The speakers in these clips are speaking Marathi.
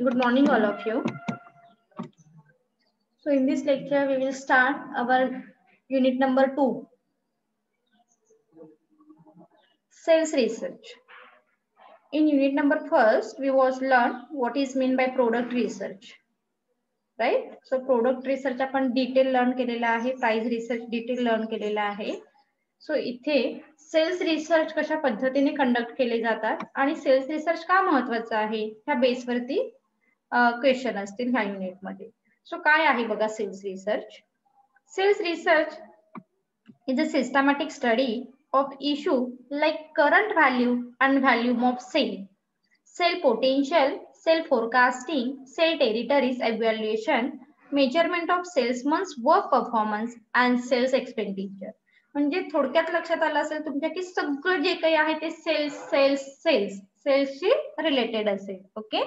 Good morning, all of you. So, in this lecture, we will start our unit number 2, sales research. In unit number 1, we was learn what is mean by product research, right? So, product research आपण detail learn केलेला आहे, price research detail learn केलेला आहे. सो इथे सेल्स रिसर्च कशा पद्धतीने कंडक्ट केले जातात आणि सेल्स रिसर्च का महत्वाचा आहे ह्या बेसवरती क्वेश्चन असतील ह्या युनिट मध्ये. सो काय आहे बघा sales research. Sales research is a systematic study of issue like current value and volume of sale, sale potential, sale forecasting, sale territories evaluation, measurement of sales months work performance and sales expenditure. म्हणजे थोडक्यात लक्षात आलं असेल तुमच्या की सगळं जे काही आहे ते सेल्स सेल्स सेल्स सेल्सशी रिलेटेड असेल. Okay.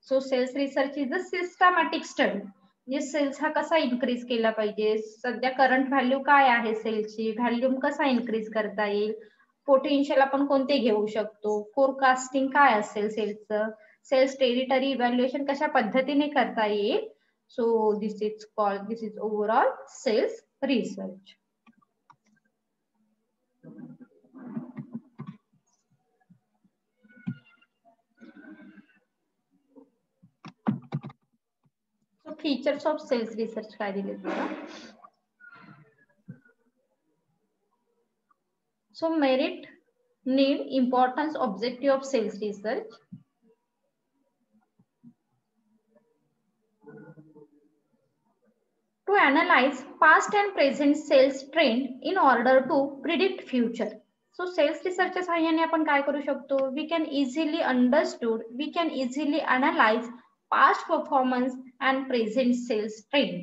So cells research is a systematic study. म्हणजे सेल्स हा कसा इन्क्रीज केला पाहिजे, सध्या करंट व्हॅल्यू काय आहे सेल्सची, व्हॅल्यूम कसा इन्क्रीज करता येईल, पोटेन्शियल आपण कोणते घेऊ शकतो, फोरकास्टिंग काय असेल सेल्सचं, सेल्स टेरिटरी इव्हॅल्युएशन कशा पद्धतीने करता येईल. So this is overall sales research. So features of sales research काय दिलेत बघा. So merit, need, importance, objective of sales research. To analyze past and present sales trend in order to predict future. So sales research सहाय्याने आपण काय करू शकतो, we can easily understood, we can easily analyze past performance and present sales trend.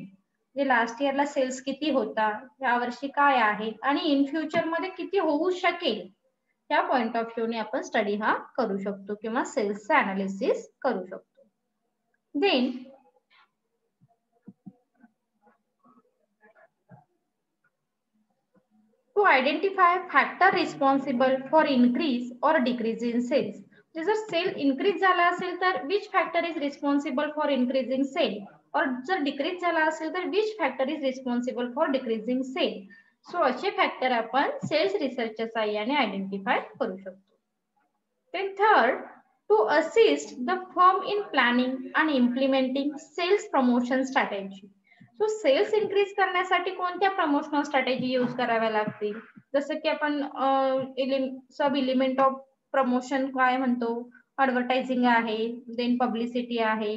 जे लास्ट इयरला सेल्स किती होता, या वर्षी काय आहे आणि इन फ्युचर मध्ये किती होऊ शकेल, त्या पॉइंट ऑफ व्ह्यू ने आपण स्टडी हा करू शकतो किंवा सेल्सचे अनालिसिस करू शकतो. Then to identify factor responsible for increase or decrease in sales. जर सेल इन्क्रीज झाला असेल तर which factor is responsible for increasing sale, और जर डिक्रीज झाला असेल तर which factor is responsible for decreasing sale. So असे फॅक्टर आपण सेल्स रिसर्चच्या साहाय्याने आयडेंटिफाय करू शकतो. Then third, to assist the firm in planning and implementing sales promotion strategy. So sales increase करण्यासाठी कोणत्या प्रमोशनल स्ट्रॅटेजी यूज कराव्या लागतील, जसं की आपण सब एलिमेंट ऑफ प्रमोशन काय म्हणतो, ऍडव्हर्टायझिंग आहे, देन पब्लिसिटी आहे,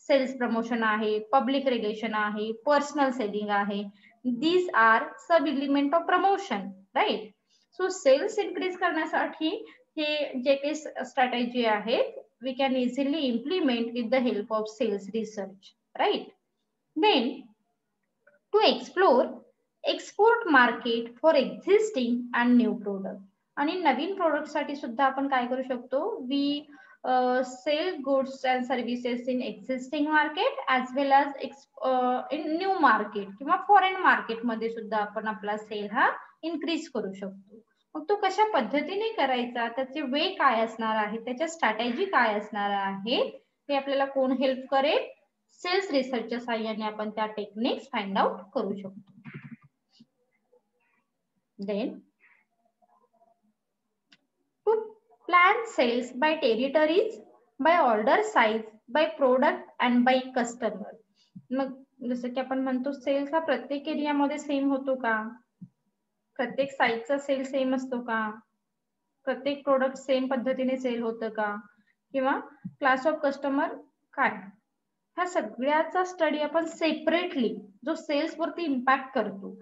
सेल्स प्रमोशन आहे, पब्लिक रिलेशन आहे, पर्सनल सेलिंग आहे. दीज आर सब element of promotion, right. So sales increase करण्यासाठी हे जे काही स्ट्रॅटेजी आहेत we can easily implement with the help of sales research, right. Then to explore export market for existing and new product. आणि नवीन प्रोडक्ट साठी सुद्धा आपण काय करू शकतो, we sell goods and services in existing market as well as in new market किंवा फॉरेन मार्केट मध्ये सुद्धा आपण आपला सेल हा इन्क्रीज करू शकतो. मग तो कशा पद्धतीने करायचा, त्याचे वे काय असणार आहे, त्याच्या स्ट्रॅटेजी काय असणार आहे, हे आपल्याला कोण हेल्प करेल, सेल्स रिसर्चच्या साहाय्याने आपण त्या टेक्निक्स फाइंड आउट करू शकतो. Then to plan sales by territories, by order size, by product and by customer. मग जसं की आपण म्हणतो सेल्स हा प्रत्येक एरियामध्ये सेम होतो का, प्रत्येक साईजचा सेल सेम असतो का, प्रत्येक प्रोडक्ट सेम पद्धतीने सेल होतं का, किंवा क्लास ऑफ कस्टमर काय, ह्या सगळ्याचा स्टडी आपण सेपरेटली जो सेल्स वरती इम्पॅक्ट करतो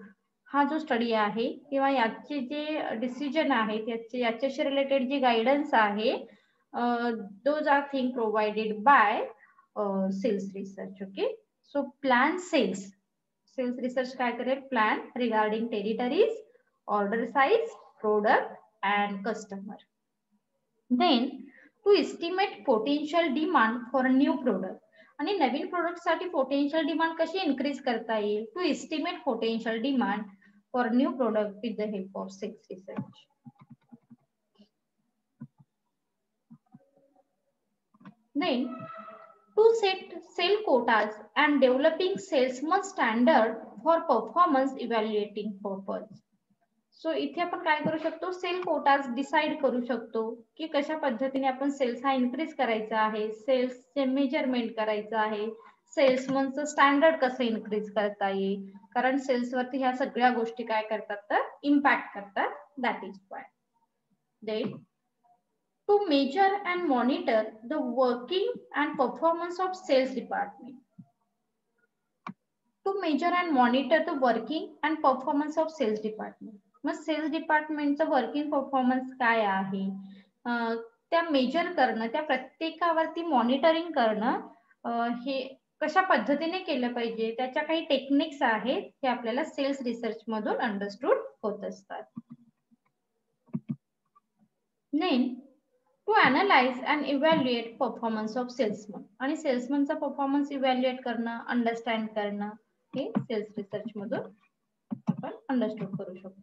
हा जो स्टडी आहे किंवा याचे जे डिसिजन आहेत याच्याशी रिलेटेड जे गायडन्स आहे those are thing provided by sales research. Okay. So plan sales, sales research काय करेल, plan regarding territories, order size, product and customer. Then to estimate potential demand for new product. आणि नवीन प्रोडक्ट साठी पोटेन्शियल डिमांड कशी इन्क्रीज करता येईल, to estimate potential demand for new product with the help of sales research. Then To set sale quotas and developing salesman standard for performance evaluating purpose. So इथे आपण काय करू शकतो, सेल कोटाज डिसाइड करू शकतो की कशा पद्धतीने आपण सेल्स हा इन्क्रीज करायचा आहे, सेल्सचे मेजरमेंट करायचं आहे, सेल्समनचं स्टँडर्ड कसं इन्क्रीज करता येईल, कारण सेल्सवरती ह्या सगळ्या गोष्टी काय करतात तर इम्पॅक्ट करतात. That is why. Then to measure and monitor the working and performance of sales department. To measure and monitor the working and performance of sales department. मग सेल्स डिपार्टमेंटचं वर्किंग परफॉर्मन्स काय आहे, त्या मेजर करणं, त्या प्रत्येकावरती मॉनिटरिंग करणं हे कशा पद्धतीने केलं पाहिजे, त्याच्या काही टेक्निक्स आहेत हे आपल्याला सेल्स रिसर्च मधून अंडरस्टूड होत असतात. Then to analyse and evaluate performance of salesman. आणि सेल्समनचा परफॉर्मन्स इव्हॅल्युएट करणं, अंडरस्टँड करणं हे सेल्स रिसर्च मधून आपण अंडरस्टूड करू शकतो.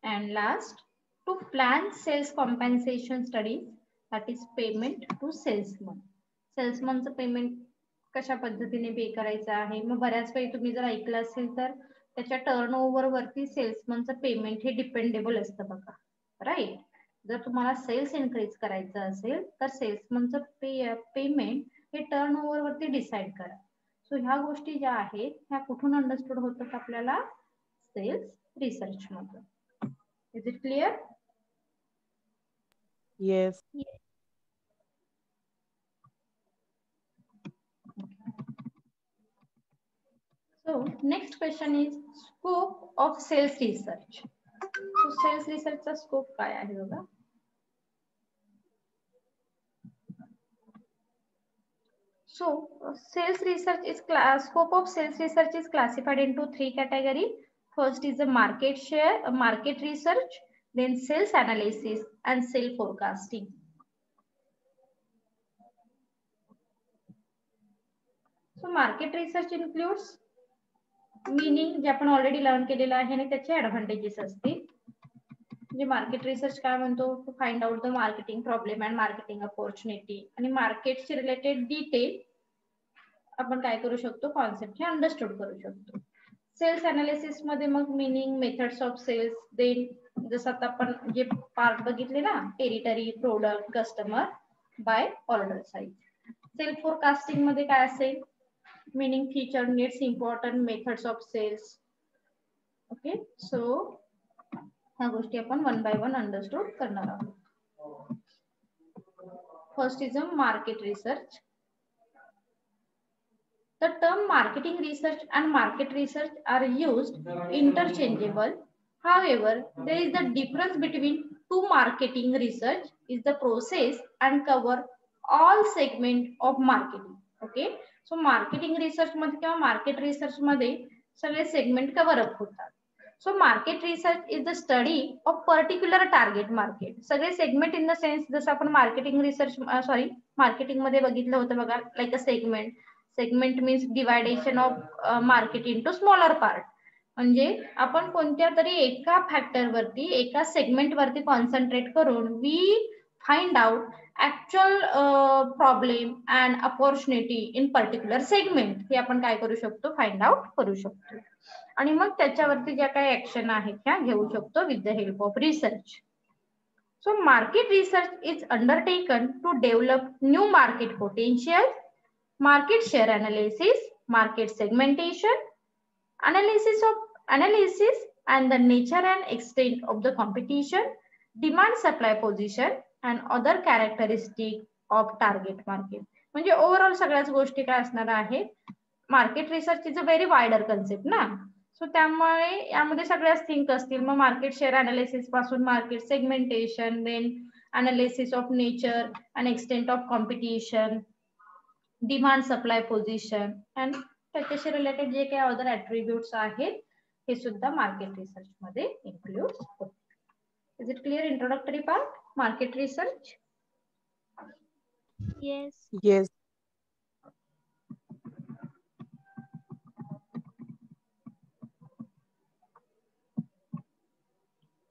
And last, to plan sales compensation studies, that is payment to salesman. सेल्समनचं पेमेंट कशा पद्धतीने पे करायचं आहे. मग बऱ्याच वेळी तुम्ही जर ऐकलं असेल तर त्याच्या टर्नओव्हर वरती सेल्समनचं पेमेंट हे डिपेंडेबल असतं बघा, राईट. जर तुम्हाला सेल्स इन्क्रीज करायचं असेल तर सेल्समनचं पेमेंट हे टर्नओव्हर वरती डिसाइड करा. सो ह्या गोष्टी ज्या आहेत ह्या कुठून अंडरस्टूड होतात आपल्याला, सेल्स रिसर्च मधून. Is it clear? Yes. So next question is scope of sales research. So sales research चा scope काय आहे बघा. So sales research is scope of sales research is classified into three categories. First is the market share, market research, then sales analysis and sales forecasting. So market research includes meaning जे आपण ऑलरेडी लर्न केलेलं आहे आणि त्याचे ऍडव्हान्टेजेस असतील. म्हणजे मार्केट रिसर्च काय म्हणतो, to find out the marketing problem and marketing opportunity, आणि मार्केटशी रिलेटेड डिटेल आपण काय करू शकतो, कॉन्सेप्ट हे अंडरस्टूड करू शकतो. सेल्स अनालिसिस मध्ये मग meaning, methods of sales, then जसं आता आपण जे पार्ट बघितले ना, territory, product, customer, by order size. Sale forecasting मध्ये काय असेल, meaning, feature, needs, important, methods of sales. Okay, so ह्या गोष्टी आपण वन बाय वन अंडरस्टूड करणार आहोत. First is a market research. The term marketing research and market research are used interchangeable. However, there is the difference between two. Marketing research is the process and cover all segment of marketing. Okay, so marketing research मध्ये किंवा market research मध्ये सगळे segment cover up होतात. So market research is the study of particular target market. सगळे segment in the sense जसं आपण marketing research marketing मध्ये बघितलं होतं बघा, like a segment. Segment means deviation of market into smaller part. म्हणजे आपण कोणत्या तरी एका फॅक्टर वरती, एका सेगमेंट वरती कॉन्सन्ट्रेट करून we find out actual problem and opportunity in particular segment. हे आपण काय करू शकतो, फाइंड आउट करू शकतो. आणि मग त्याच्यावरती ज्या काही ऍक्शन आहेत त्या घेऊ शकतो with the help of research. So market research is undertaken to develop new market potential, market share analysis, market segmentation, analysis and the nature and extent of the competition, demand supply position and other characteristic of target market. म्हणजे ओव्हरऑल सगळ्याच गोष्टी काय असणार आहेत, market research is a very wider concept ना. सो त्यामुळे यामध्ये सगळ्याच थिंक असतील. मग मार्केट शेअर अनालिसिस पासून market segmentation, then analysis of nature and extent of competition, demand supply position and त्याच्याशी रिलेटेड जे काही अदर ऍट्रिब्यूट्स आहेत हे सुद्धा मार्केट रिसर्च मध्ये इन्क्लूड होते. Is it clear introductory part, market research? Yes. Yes.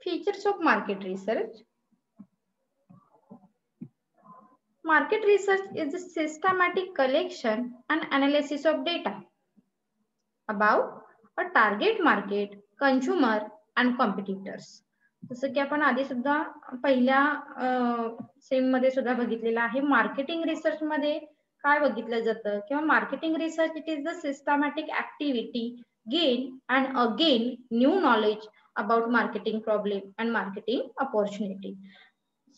Features of market research. Market research is a systematic collection and analysis of data about a target market, consumer and competitors. जसं की आपण आधी सुद्धा पहिल्या सेम मध्ये सुद्धा बघितलेलं आहे. मार्केटिंग रिसर्च मध्ये काय बघितलं जातं किंवा marketing research it is the systematic activity gain and again new knowledge about marketing problem and marketing opportunity.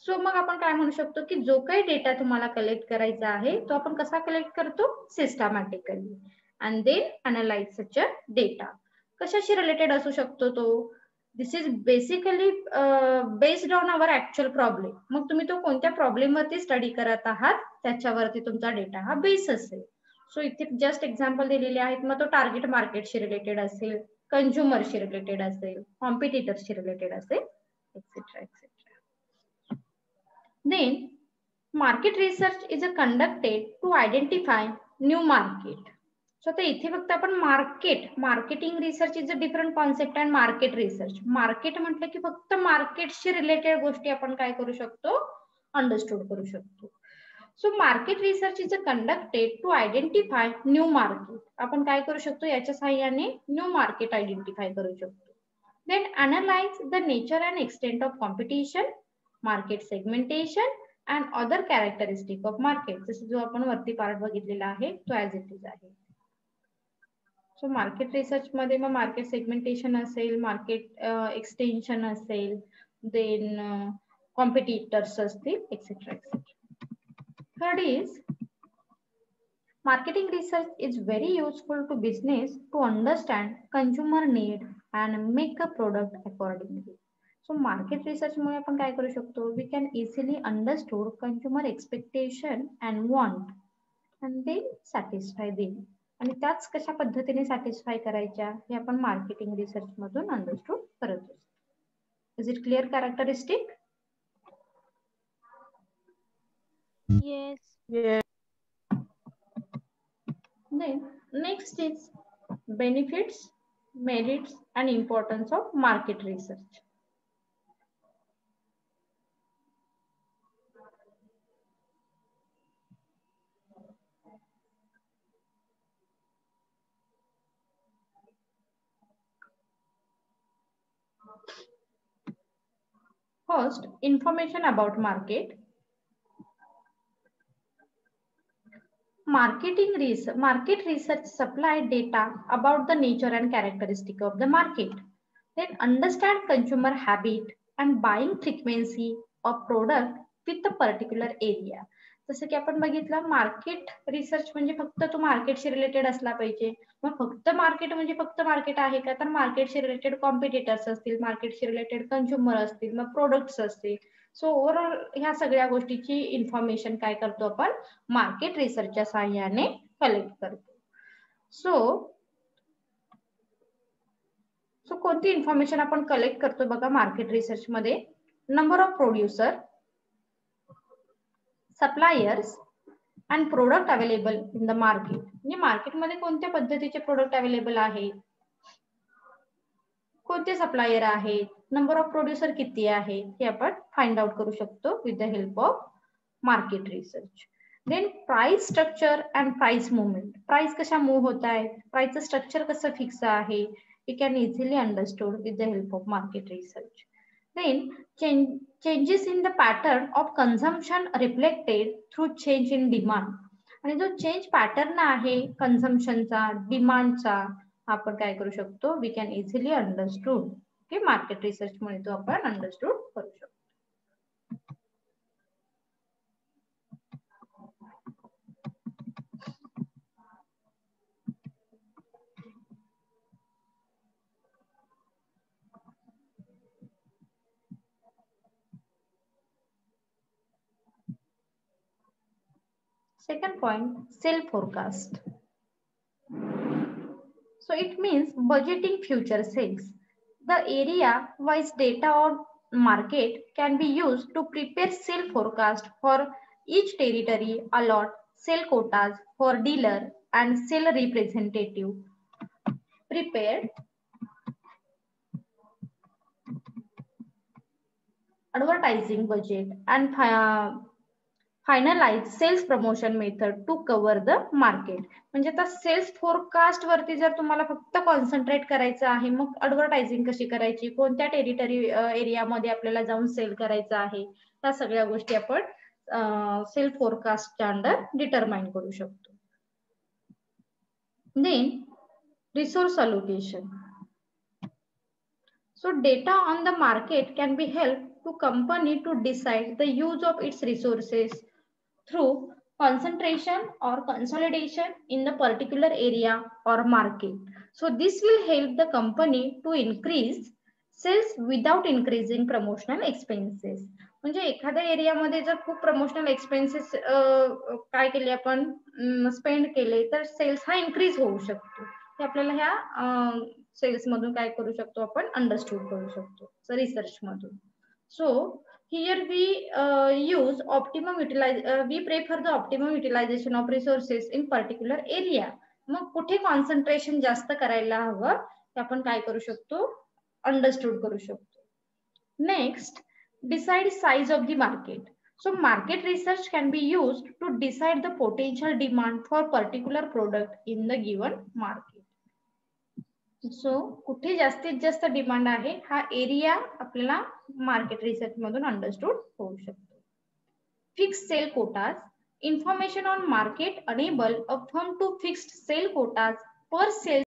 So मग आपण काय म्हणू शकतो की जो काही डेटा तुम्हाला कलेक्ट करायचा आहे तो आपण कसा कलेक्ट करतो, systematically and then analyse such a data. कशाशी रिलेटेड असू शकतो तो, this is basically based on our actual problem. मग तुम्ही तो कोणत्या प्रॉब्लेम वरती स्टडी करत आहात त्याच्यावरती तुमचा डेटा हा बेस असेल. सो इथे जस्ट एक्झाम्पल दिलेले आहेत. मग तो टार्गेट मार्केटशी रिलेटेड असेल, कंझ्युमरशी रिलेटेड असेल, कॉम्पिटिटरशी रिलेटेड असेल, etcetera etcetera. Then, market research is conducted to identify new market. So, आता इथे फक्त आपण marketing research is a different concept and market research. Market म्हटलं की फक्त मार्केटशी रिलेटेड गोष्टी आपण काय करू शकतो, अंडरस्टूड करू शकतो. So market research is conducted to identify new market. आपण काय करू शकतो, याच्या सहाय्याने न्यू मार्केट आयडेंटिफाय करू शकतो. Then analyse the nature and extent of competition, market segmentation and other characteristic of market. जसं जो आपण वरती पार्ट बघितलेला आहे तो ऍज इट इज आहे. सो मार्केट रिसर्च मध्ये मग मार्केट सेगमेंटेशन असेल, मार्केट एक्सटेन्शन असेल, देन कॉम्पिटिटर्स असतील, etcetera etcetera. Third is marketing research is very useful to business to understand consumer need and make a product accordingly. So market research मुळे आपण काय करू शकतो, we can easily understand consumer expectation and want and then satisfy them. आणि त्याच कशा पद्धतीने सॅटिस्फाय करायच्या हे आपण मार्केटिंग रिसर्च मधून अंडरस्टूड करत असतो. Is it clear characteristic? Yes. Yes. Then next is benefits, merits and importance of market research. First, information about market. Market research supply data about the nature and characteristic of the market. Then understand consumer habit and buying frequency of product with a particular area. जसं की आपण बघितलं मार्केट रिसर्च म्हणजे फक्त तो मार्केटशी रिलेटेड असला पाहिजे. मग फक्त मार्केट म्हणजे फक्त मार्केट आहे का, तर मार्केटशी रिलेटेड कॉम्पिटिटर्स असतील, मार्केटशी रिलेटेड कंझ्युमर असतील, मग प्रोडक्ट्स असतील. सो ओव्हरऑल ह्या सगळ्या गोष्टीची इन्फॉर्मेशन काय करतो आपण मार्केट रिसर्चच्या सहाय्याने कलेक्ट करतो. सो कोणती इन्फॉर्मेशन आपण कलेक्ट करतो बघा मार्केट रिसर्च मध्ये, number of producer, suppliers and product available in the market. म्हणजे मार्केटमध्ये कोणत्या पद्धतीचे प्रोडक्ट अवेलेबल आहेत, कोणते सप्लायर आहेत, नंबर ऑफ प्रोड्युसर किती आहे, हे आपण फाइंड आउट करू शकतो with the help of market research. Then price structure and price movement. Price कशा मूव्ह होत आहेत, प्राइसचं स्ट्रक्चर कसं फिक्स आहे, we can easily understood with the help of market research. Then changes in the pattern of consumption reflected through change in demand. आणि जो चेंज पॅटर्न आहे कन्झम्पशनचा, डिमांडचा, आपण काय करू शकतो, वी कॅन इझिली अंडरस्टूड की मार्केट रिसर्च मुळे तो आपण अंडरस्टूड करू शकतो. Second point, sell forecast. So it means budgeting future sales. The area-wise data on market can be used to prepare sale forecast for each territory, allot sale quotas for dealer and sale representative. Prepared advertising budget and finalise sales promotion method to cover the market. म्हणजे आता सेल्स फोरकास्ट वरती जर तुम्हाला फक्त कॉन्सन्ट्रेट करायचं आहे, मग ऍडव्हर्टायझिंग कशी करायची, कोणत्या टेरिटरी एरियामध्ये आपल्याला जाऊन सेल करायचं आहे, त्या सगळ्या गोष्टी आपण सेल फोरकास्टच्या अंडर डिटरमाइन करू शकतो. Then resource allocation. So data on the market can be help to company to decide the use of its resources through concentration or consolidation in the particular area or market. So this will help the company to increase sales without increasing promotional expenses. म्हणजे एखाद्या एरियामध्ये जर खूप प्रमोशनल एक्सपेन्सेस काय केले आपण स्पेंड केले तर सेल्स हा इन्क्रीज होऊ शकतो. हे आपल्याला ह्या सेल्स मधून काय करू शकतो आपण अंडरस्टूड करू शकतो रिसर्च मधून. So here we use optimum we prefer the optimum utilisation of resources in particular area. मग कुठे कॉन्सन्ट्रेशन जास्त करायला हवं ते आपण काय करू शकतो अंडरस्टूड करू शकतो. Next, decide size of the market. So market research can be used to decide the potential demand for particular product in the given market. So कुठे जास्तीत जास्त डिमांड आहे हा एरिया आपल्याला मार्केट रिसर्च मधून अंडरस्टूड होऊ शकतो. Fix sale quotas. Information on market enable a firm to fix sale quotas per sales